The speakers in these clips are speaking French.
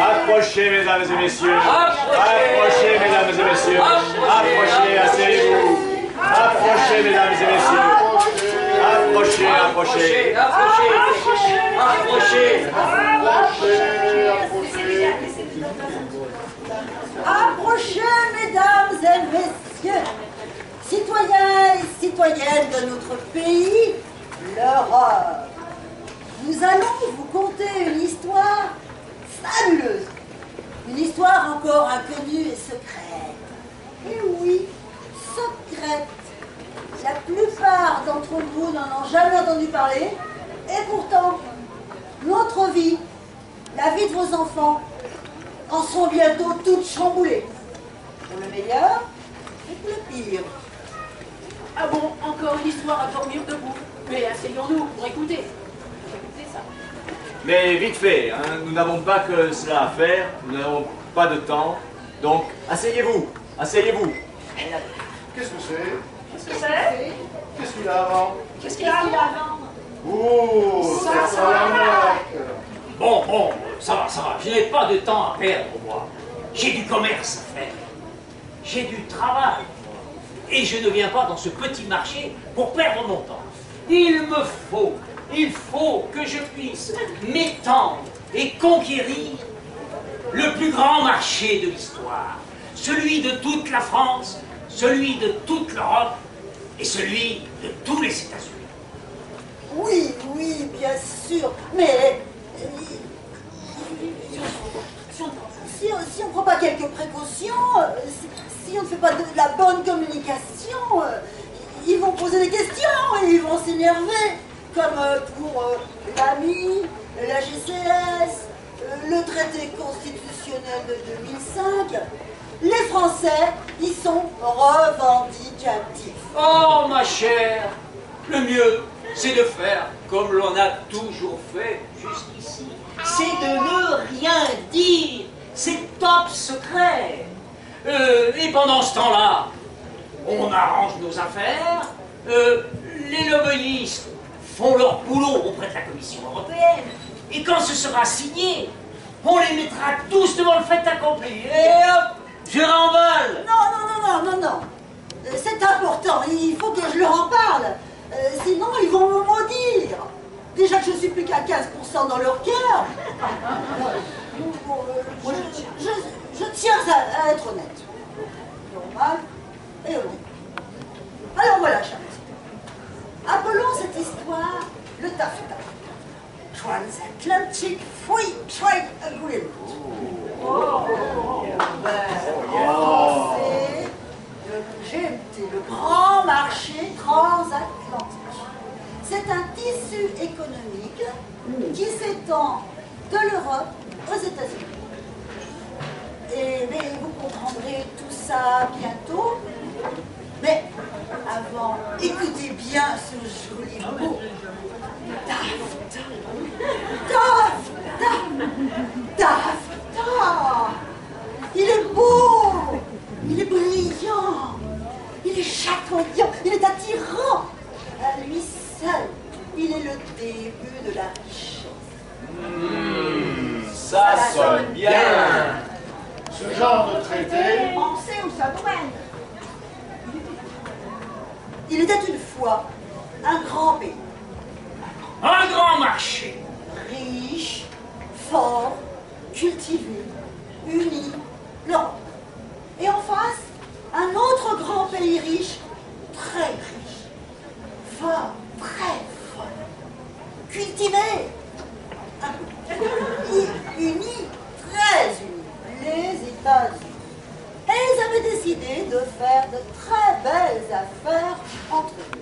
Approchez, mesdames et messieurs. Approchez, mesdames et messieurs. Approchez, asseyez-vous. Approchez, mesdames et messieurs. Approchez, approchez. Approchez, mesdames et messieurs. Citoyens et citoyennes de notre pays, l'Europe. Nous allons vous conter une histoire fabuleuse. Une histoire encore inconnue et secrète. Et oui, secrète. La plupart d'entre vous n'en ont jamais entendu parler. Et pourtant, notre vie, la vie de vos enfants, en sont bientôt toutes chamboulées. Pour le meilleur et pour le pire. Ah bon, encore une histoire à dormir debout. Mais asseyons-nous pour écouter. Écoutez ça. Mais vite fait, hein, nous n'avons pas que cela à faire, nous n'avons pas de temps, donc asseyez-vous, asseyez-vous. Qu'est-ce que c'est? Qu'est-ce que c'est? Qu'est-ce qu'il a avant? Qu'est-ce qu'il a avant? Oh, ça sent la marque. Bon, ça va, je n'ai pas de temps à perdre, moi. J'ai du commerce à faire. J'ai du travail. Et je ne viens pas dans ce petit marché pour perdre mon temps. Il faut que je puisse m'étendre et conquérir le plus grand marché de l'histoire. Celui de toute la France, celui de toute l'Europe et celui de tous les États-Unis. Oui, bien sûr, mais si on ne prend pas quelques précautions, si on ne fait pas de la bonne communication, ils vont poser des questions et ils vont s'énerver, comme pour l'AMI, la GCS, le traité constitutionnel de 2005. Les Français, ils sont revendicatifs. Oh, ma chère, le mieux, c'est de faire comme l'on a toujours fait jusqu'ici. C'est de ne rien dire. C'est top secret. Et pendant ce temps-là, on arrange nos affaires. Les lobbyistes font leur boulot auprès de la Commission européenne. Et quand ce sera signé, on les mettra tous devant le fait accompli. Et hop, je remballe. Non. C'est important, il faut que je leur en parle. Sinon, ils vont me maudire. Déjà que je suis plus qu'à 15% dans leur cœur. Je tiens à être honnête. Normal et honnête. Alors voilà, chers petits. Appelons cette histoire le TAFTA. Transatlantic Free Trade Agreement. En français, le GMT, le grand marché transatlantique. C'est un tissu économique qui s'étend de l'Europe aux États-Unis. Mais vous comprendrez tout ça bientôt. Mais avant, écoutez bien ce joli mot. TAFTA. Il est beau, il est brillant, il est chatoyant, il est attirant. À lui seul, il est le début de la richesse. Ça sonne bien. Ce genre de traité, Pensez où ça nous mène. Il était une fois un grand pays, Un grand marché. riche, fort, cultivé, uni, l'Europe. Et en face, un autre grand pays riche, très riche, fort, très fort, cultivé, uni, très uni, les États-Unis. Et ils avaient décidé de faire de très belles affaires entre eux.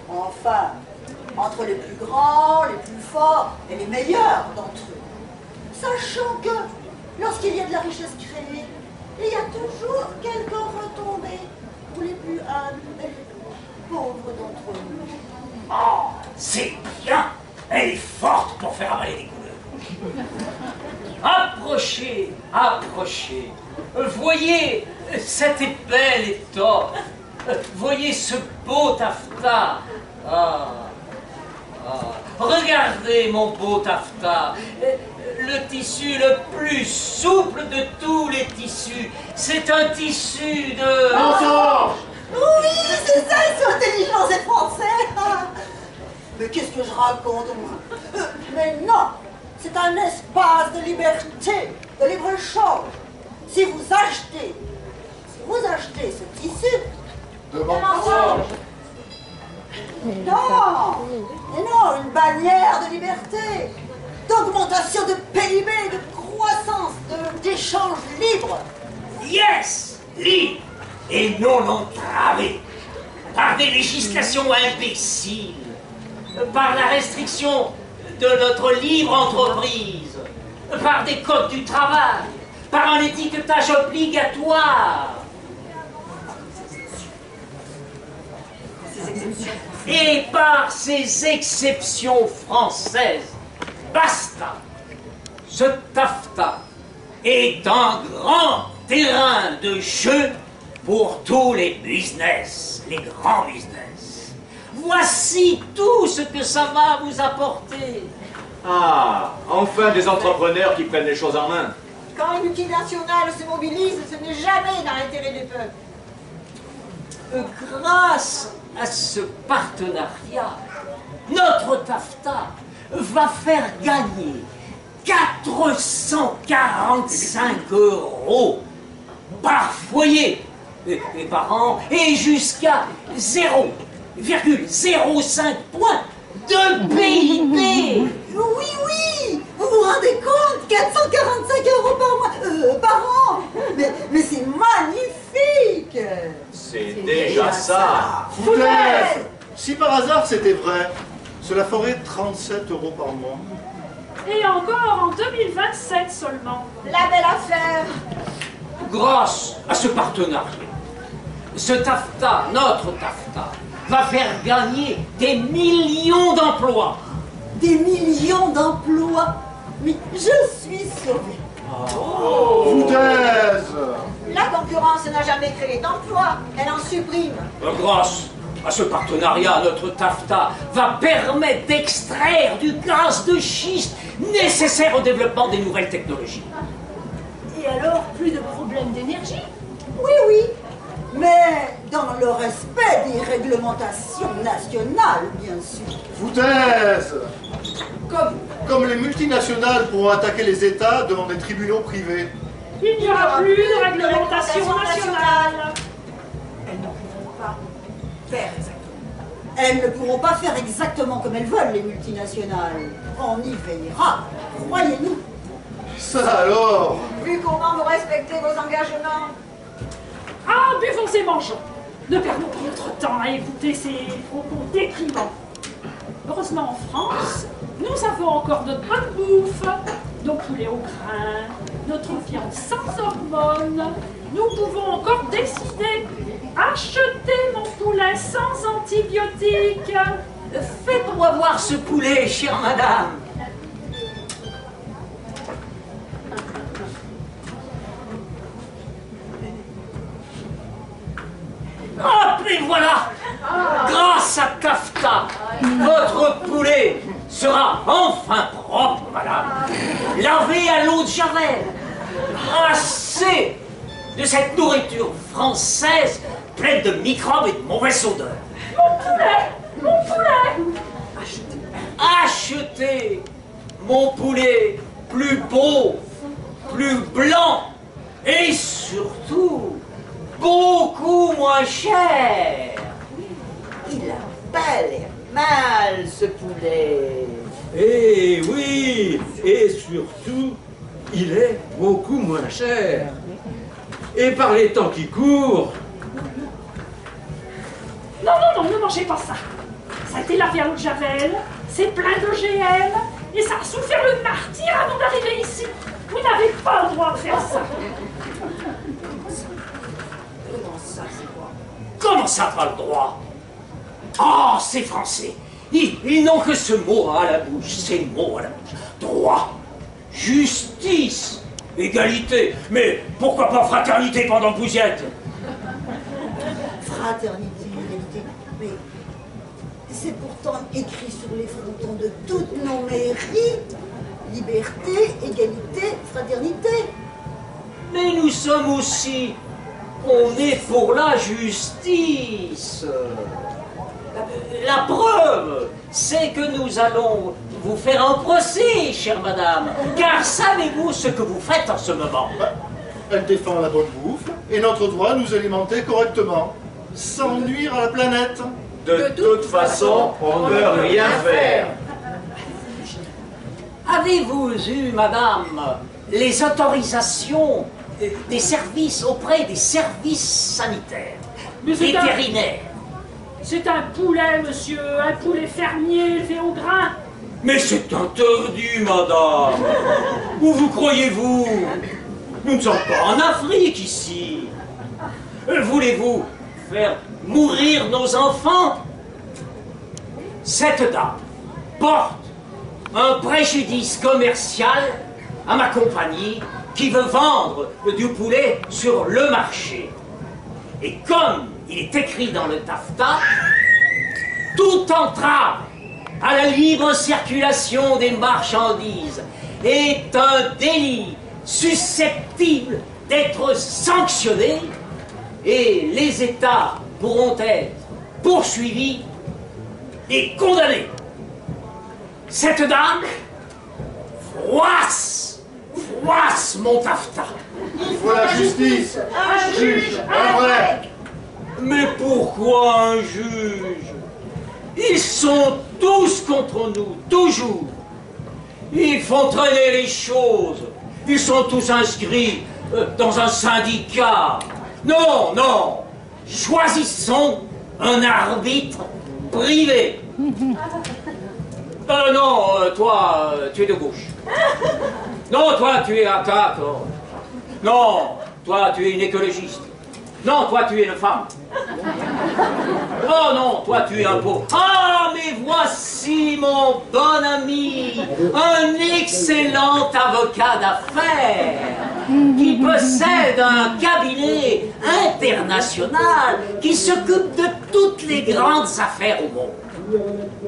Enfin, entre les plus grands, les plus forts et les meilleurs d'entre eux. Sachant que lorsqu'il y a de la richesse créée, il y a toujours quelques retombées C'est bien. Elle est forte pour faire avaler des couleurs. Approchez, approchez. Voyez cette belle étoffe. Voyez ce beau taffetas. Ah, ah. Regardez mon beau taffetas. Le tissu le plus souple de tous les tissus. C'est un tissu de... Mensonge! Oui, c'est ça, ils sont intelligents, ces Français. Mais qu'est-ce que je raconte, moi? Mais non, c'est un espace de liberté, de libre-échange. Si vous achetez ce tissu... De mensonge! Non, mais non, une bannière de liberté, d'augmentation de PIB, de croissance, d'échange libre. Yes, libre et non entravé par des législations imbéciles, par la restriction de notre libre entreprise, par des codes du travail, par un étiquetage obligatoire. Et par ces exceptions françaises. Basta! Ce taffetas est un grand terrain de jeu pour tous les business, les grands business. Voici tout ce que ça va vous apporter. Ah, enfin des entrepreneurs qui prennent les choses en main. Quand une multinationale se mobilise, ce n'est jamais dans l'intérêt du peuple. Grâce à ce partenariat, notre taffetas va faire gagner 445 € par foyer et par an et jusqu'à 0,05 points de PIB. Oui, oui, vous vous rendez compte, 445 € par mois, par an. Mais c'est magnifique. C'est déjà ça. Foutaise! Si par hasard c'était vrai, cela ferait 37 € par mois. Et encore en 2027 seulement. La belle affaire. Grâce à ce partenariat, ce taffetas, notre taffetas, va faire gagner des millions d'emplois. Des millions d'emplois. Mais je suis sauvée. Foutaise! La concurrence n'a jamais créé d'emplois, elle en supprime. Grâce à ce partenariat, notre taffetas va permettre d'extraire du gaz de schiste nécessaire au développement des nouvelles technologies. Et alors, plus de problème d'énergie? Oui, oui, mais dans le respect des réglementations nationales, bien sûr. Foutaise! Comme les multinationales pourront attaquer les États devant des tribunaux privés. Il n'y aura plus de réglementation nationale. Elles ne pourront pas faire exactement comme elles veulent, les multinationales. On y veillera, croyez-nous. Ça alors! Vu comment vous respectez vos engagements. Ah, buvons et mangeons. Ne perdons pas notre temps à écouter ces propos déprimants. Heureusement, en France, nous avons encore notre bonne bouffe, nos poulets au grain, notre viande sans hormones. Nous pouvons encore décider. Achetez mon poulet sans antibiotiques. Faites-moi voir ce poulet, chère madame. Ah, mais voilà! Grâce à taffetas, votre poulet sera enfin propre, madame. Lavé à l'eau de Javel. Assez de cette nourriture française pleine de microbes et de mauvaise odeur. Mon poulet! Mon poulet! Achetez mon poulet plus beau, plus blanc et surtout beaucoup moins cher. Il a pas l'air mal, ce poulet. Eh oui, et surtout, il est beaucoup moins cher. Et par les temps qui courent... Non, non, non, ne mangez pas ça. Ça a été lavé à l'eau de Javel, c'est plein d'OGM, et ça a souffert le martyr avant d'arriver ici. Vous n'avez pas le droit de faire ça. Comment ça, pas le droit? Oh, ces Français, Ils n'ont que ce mot à la bouche, ces mots à la bouche. Droit, justice, égalité. Mais pourquoi pas fraternité pendant que vous y êtes? Fraternité, égalité, mais c'est pourtant écrit sur les frontons de toutes nos mairies. Liberté, égalité, fraternité. Mais nous sommes aussi, on est pour la justice. La preuve, c'est que nous allons vous faire un procès, chère madame. Car savez-vous ce que vous faites en ce moment? Elle défend la bonne bouffe et notre droit à nous alimenter correctement, sans nuire à la planète. De toute façon, on ne peut rien faire. Avez-vous eu, madame, les autorisations des services auprès des services sanitaires, Mais c'est vétérinaires? C'est un poulet, monsieur, un poulet fermier élevé au grain. Mais c'est interdit, madame. Où vous croyez-vous? Nous ne sommes pas en Afrique ici. Voulez-vous faire mourir nos enfants? Cette dame porte un préjudice commercial à ma compagnie qui veut vendre du poulet sur le marché. Et comme il est écrit dans le taffetas, toute entrave à la libre circulation des marchandises est un délit susceptible d'être sanctionné et les États pourront être poursuivis et condamnés. Cette dame froisse mon taffetas. Il faut la justice. Un juge, un vrai. Mais pourquoi un juge? Ils sont tous contre nous, toujours. Ils font traîner les choses. Ils sont tous inscrits dans un syndicat. Non, non. Choisissons un arbitre privé. Non, toi, tu es de gauche. Non, toi, tu es à droite. Non, toi, tu es une écologiste. Non, toi, tu es une femme. Oh non, toi, tu es un pauvre. Ah, mais voici mon bon ami, un excellent avocat d'affaires qui possède un cabinet international qui s'occupe de toutes les grandes affaires au monde.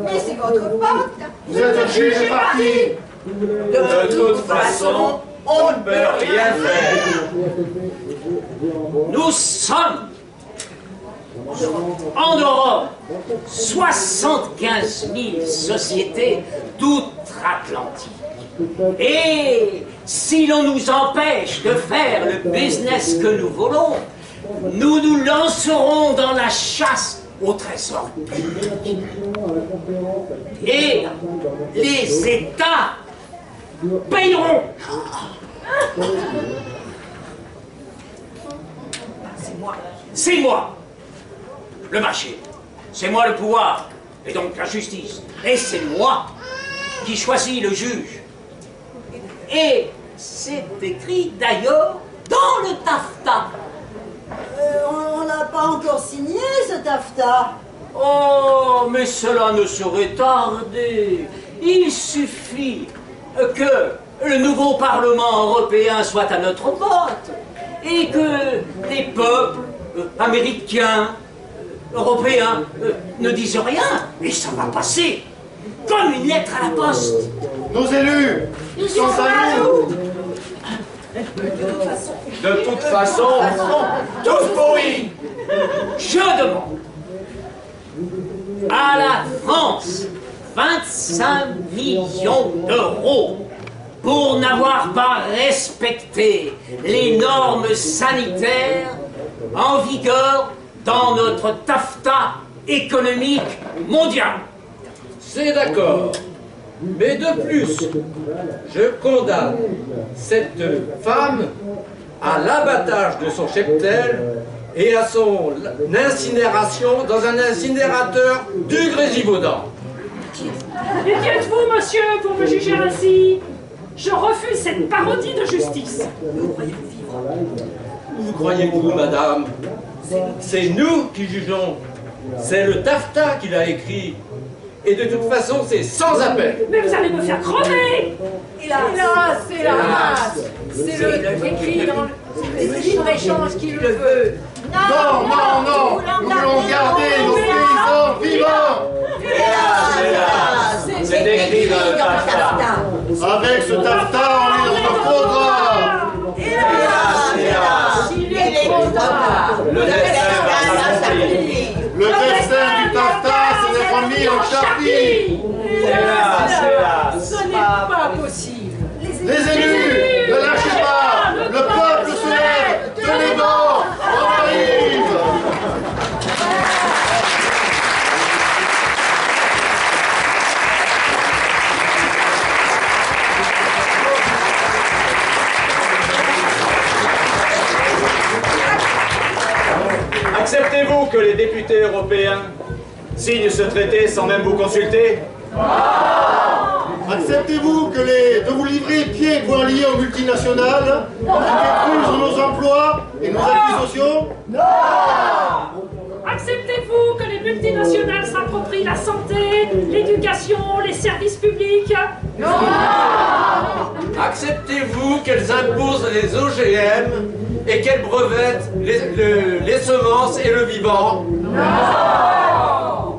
Mais c'est votre pote. Vous êtes un juge parti. De toute façon, on ne peut rien faire. Nous sommes en Europe 75 000 sociétés d'outre-Atlantique. Et si l'on nous empêche de faire le business que nous voulons, nous nous lancerons dans la chasse au trésor public. Et les États payeront. C'est moi, le marché. C'est moi le pouvoir, et donc la justice. Et c'est moi qui choisis le juge. Et c'est écrit d'ailleurs dans le taffetas. On n'a pas encore signé ce taffetas. Oh, mais cela ne saurait tarder. Il suffit que le nouveau Parlement européen soit à notre vote et que les peuples américains, européens ne disent rien et ça va passer comme une lettre à la poste. Nos élus, ils sont à nous. De toute façon, tous pourris. Je demande à la France 25 millions d'euros pour n'avoir pas respecté les normes sanitaires en vigueur dans notre taffetas économique mondial. C'est d'accord. Mais de plus, je condamne cette femme à l'abattage de son cheptel et à son incinération dans un incinérateur du Grésivaudan. Et qui êtes-vous, monsieur, pour me juger ainsi? Je refuse cette parodie de justice. Où croyez-vous, madame? C'est nous qui jugeons. C'est le taffetas qui l'a écrit. Et de toute façon, c'est sans appel. Mais vous allez me faire crever! Hélas, c'est le écrit dans le libre-échange qui le veut. Non, nous voulons garder nos paysans vivants. C'est écrit dans le TAFTA. Avec ce TAFTA, on est dans notre programme. Il est trop tard. Le destin du TAFTA, c'est d'être mis en charpie. Ce n'est pas possible! Les élus, ne lâchez pas. Le peuple se lève. Tenez bon, on arrive. Acceptez-vous que les députés européens signent ce traité sans même vous consulter? Acceptez-vous de vous livrer pieds et poings liés aux multinationales qui détruisent nos emplois et nos acquis sociaux? Acceptez-vous que les multinationales s'approprient la santé, l'éducation, les services publics? Acceptez-vous qu'elles imposent les OGM et qu'elles brevettent les semences et le vivant?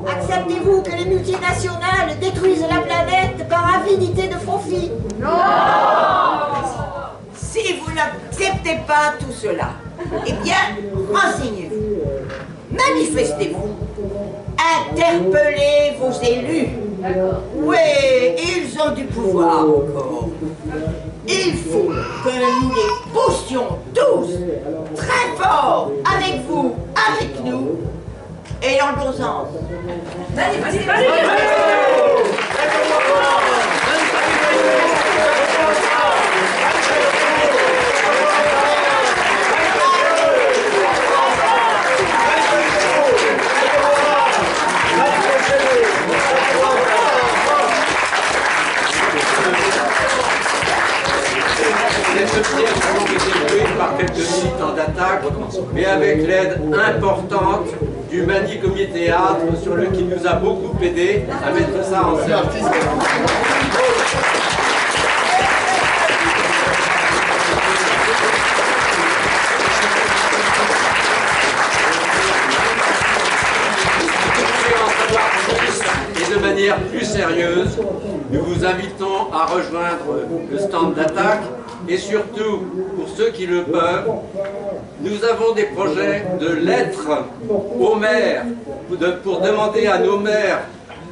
Acceptez-vous que les multinationales détruisent la planète par avidité de profit? Si vous n'acceptez pas tout cela, eh bien, renseignez-vous, manifestez-vous, interpellez vos élus. Oui, ils ont du pouvoir encore. Il faut que nous les poussions tous, très fort, avec vous, avec nous, et dans le bon sens. Cette pierre a été brûlée par quelques militants d'attaque, mais avec l'aide importante du Mani Comité Théâtre, qui nous a beaucoup aidé à mettre ça en scène. Et de manière plus sérieuse, nous vous invitons à rejoindre le stand d'attaque. Et surtout, pour ceux qui le peuvent, nous avons des projets de lettres aux maires pour demander à nos maires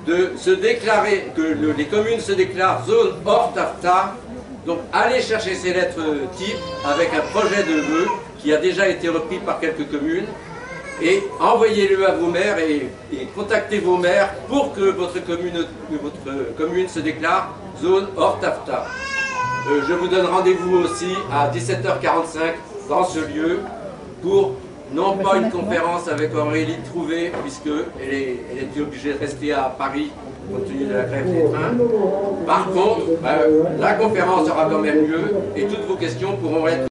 de se déclarer, que les communes se déclarent zone hors TAFTA. Donc allez chercher ces lettres types avec un projet de vœux qui a déjà été repris par quelques communes et envoyez-le à vos maires et contactez vos maires pour que votre commune se déclare zone hors TAFTA. Je vous donne rendez-vous aussi à 17h45 dans ce lieu pour non pas une conférence avec Aurélie Trouvé, puisqu'elle était obligée de rester à Paris compte tenu de la grève des trains. Par contre, la conférence aura quand même lieu et toutes vos questions pourront être